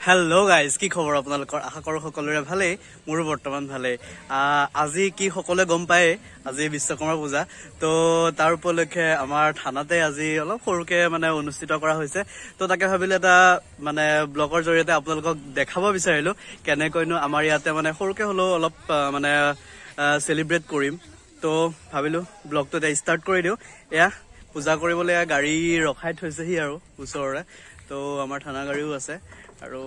Hello guys, কি খবৰ আপোনালোকৰ আশা কৰো সকলোৰে ভালে মোৰ বৰ্তমান ভালে আজি কি সকলে গম পায় আজি বিশ্বকৰ্মা পূজা তো তাৰ উপলক্ষে আমাৰ থানাতে আজি অলপ সৰুকে মানে অনুষ্ঠিত কৰা হৈছে তো তাকে ভাবিলে এটা মানে ব্লগৰ জৰিয়তে আপোনালোকক দেখাব বিচাৰিলো কেনেকৈনো আমাৰ ইয়াতে মানে সৰুকে হলো অলপ মানে সেলিব্ৰেট কৰিম তো ভাবিলো ব্লগটো ষ্টাৰ্ট কৰি দিও এয়া পূজা কৰিবলৈ গাড়ী ৰখাই থৈছেহি আৰু ওচৰৰে তো আমাৰ থানা গাড়ীও আছে আৰু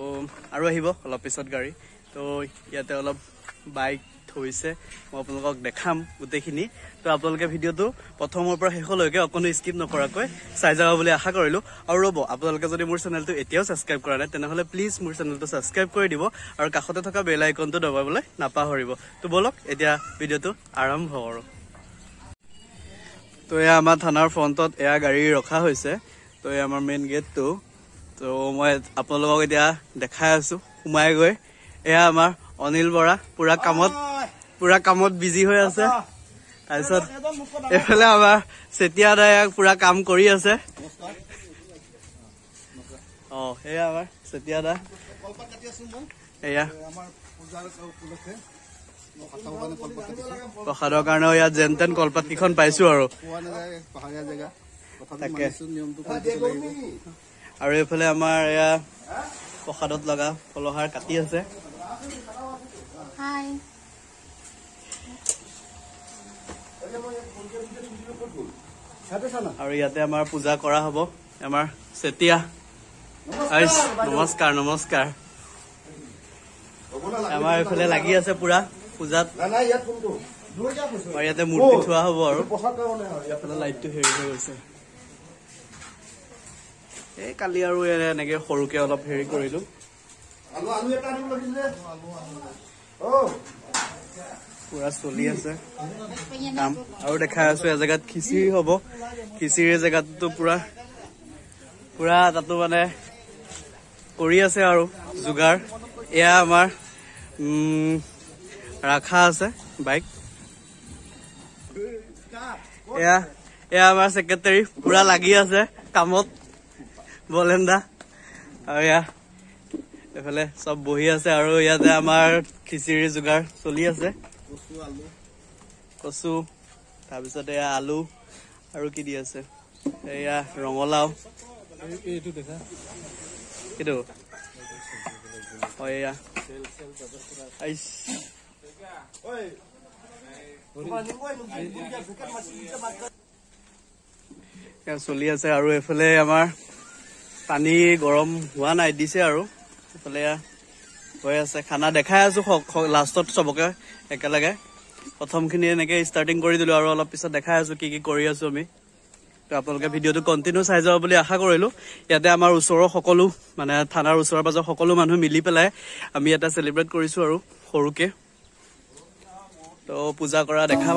আহিব অলপ পিছত গাড়ী তো ইয়াতে অলপ বাইক থৈছে মই আপোনালোকক দেখাম গোটেইখিনি তো আপোনালোকে ভিডিঅটো প্ৰথমৰ পৰা শেষলৈকে অকনো স্কিপ নকৰাকৈ চাই যাব বুলি আশা কৰিলো আৰু ৰ'ব আপোনালোকে যদি মোৰ চেনেলটো এতিয়াও সাবস্ক্ৰাইব কৰা নাই তেনেহলে প্লিজ মোৰ চেনেলটো সাবস্ক্ৰাইব কৰি দিব আৰু কাষতে থকা বেল আইকনটো দবাবলৈ নাপাহৰিব তো বলক এতিয়া ভিডিঅটো আৰম্ভ কৰো তো এয়া আমাৰ থানাৰ ফ্ৰণ্টত এয়া গাড়ী ৰখা হৈছে তো এয়া আমাৰ মেইন গেটটো তো মই আপোনালোকক এতিয়া দেখাই আছো সোমাই গৈ এয়া আমাৰ অনিল বৰা পুৰা কামত বিজি হৈ আছে তাৰপিছত এফালে আমাৰ চেতিয়া দাই পুৰা কাম কৰি আছে এয়া আমাৰ চেতিয়া দা এয়া প্ৰসাদৰ কাৰণেও ইয়াত যেন তেন কলপাত কেইখন পাইছো আৰু তাকে আৰু এইফালে আমাৰ এয়া প্ৰসাদত লগা ফলহাৰ কাটি আছে আৰু ইয়াতে আমাৰ পূজা কৰা হব আমাৰ চেতিয়া নমস্কাৰ নমস্কাৰ আমাৰ এইফালে লাগি আছে পুৰা পূজাত ইয়াতে মূৰ্তি থোৱা হব আৰু এইফালে লাইটটো হেৰি হৈ গৈছে এই কালি আৰু এনেকে সৰুকে অলপ হেৰি কৰিলো পুৰা চলি আছে কাম আৰু দেখাই আছো এজেগাত খিচিৰি হব খিচিৰি জেগাতো পুৰা তাতো মানে কৰি আছে আৰু যোগাৰ এয়া আমাৰ ৰাখা আছে বাইক এয়া আমাৰ সেক্ৰেটাৰী পুৰা লাগি আছে কামত বলেন্দা আৰু এয়া এফালে সব বহি আছে আৰু ইয়াতে আমাৰ খিচিৰি যোগাৰ চলি আছে কচু তাৰপিছতে এয়া আলু আৰু কি দি আছে এয়া ৰঙলাও এইটো দেখা কিটো এয়া চলি আছে আৰু এইফালে আমাৰ পানী গৰম হোৱা নাই দিছে আৰু এইফালে হৈ আছে খানা দেখাই আছো লাষ্টত চবকে একেলগে প্ৰথমখিনি এনেকে ষ্টাৰ্টিং কৰি দিলো আৰু অলপ পিছত দেখাই আছো কি কি কৰি আছো আমি তো আপোনালোকে ভিডিঅ'টো কণ্টিনিউ চাই যাব বুলি আশা কৰিলো ইয়াতে আমাৰ ওচৰৰ সকলো মানে থানাৰ ওচৰৰ পাজৰ সকলো মানুহ মিলি পেলাই আমি এটা সেলিব্ৰেট কৰিছো আৰু সৰুকে তো পূজা কৰা দেখা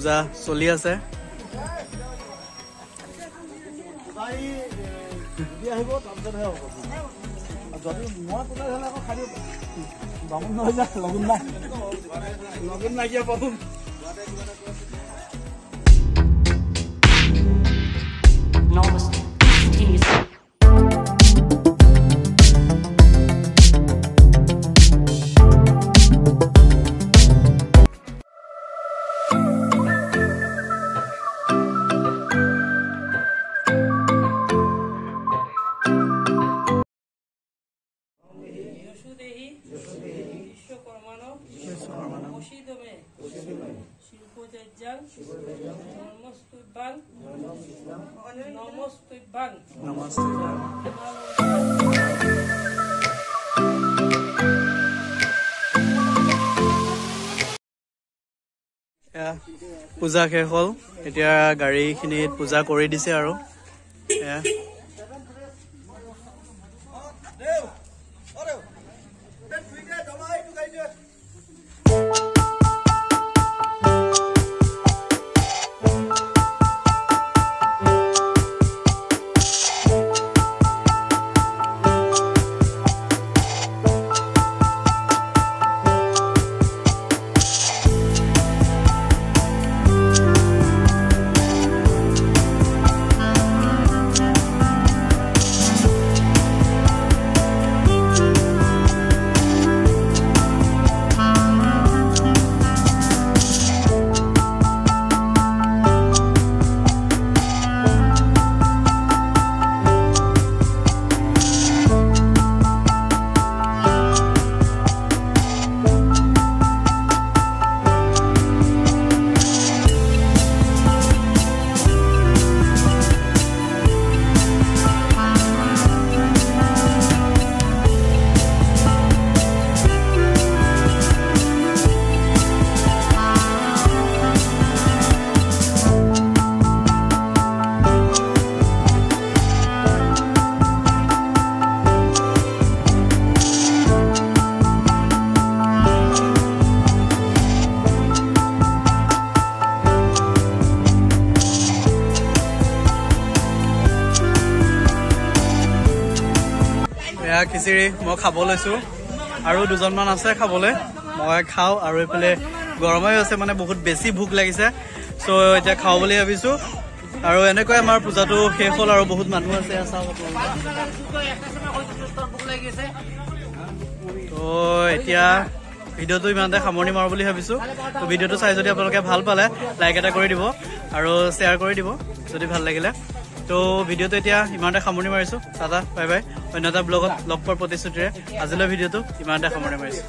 পূজা চলি আছে পূজা শেষ হ'ল এতিয়া গাড়ীখিনিত পূজা কৰি দিছে আৰু খিচিৰি মই খাব লৈছো আৰু দুজনমান আছে খাবলৈ মই খাওঁ আৰু এইফালে গৰমে আছে মানে বহুত বেছি ভোক লাগিছে চ' এতিয়া খাওঁ বুলি ভাবিছো আৰু এনেকৈ আমাৰ পূজাটো শেষ হ'ল আৰু বহুত মানুহ আছে তো এতিয়া ভিডিঅ'টো ইমানতে সামৰণি মাৰো বুলি ভাবিছো তো ভিডিঅ'টো চাই যদি আপোনালোকে ভাল পালে লাইক এটা কৰি দিব আৰু শ্বেয়াৰ কৰি দিব যদি ভাল লাগিলে তো ভিডিঅ'টো এতিয়া ইমানতে সামৰণি মাৰিছো টাটা বাই বাই অন্য এটা ব্লগত লগ পোৱাৰ প্ৰতিশ্ৰুতিৰে আজিলৈ ভিডিঅ'টো ইমানতে সামৰণি মাৰিছো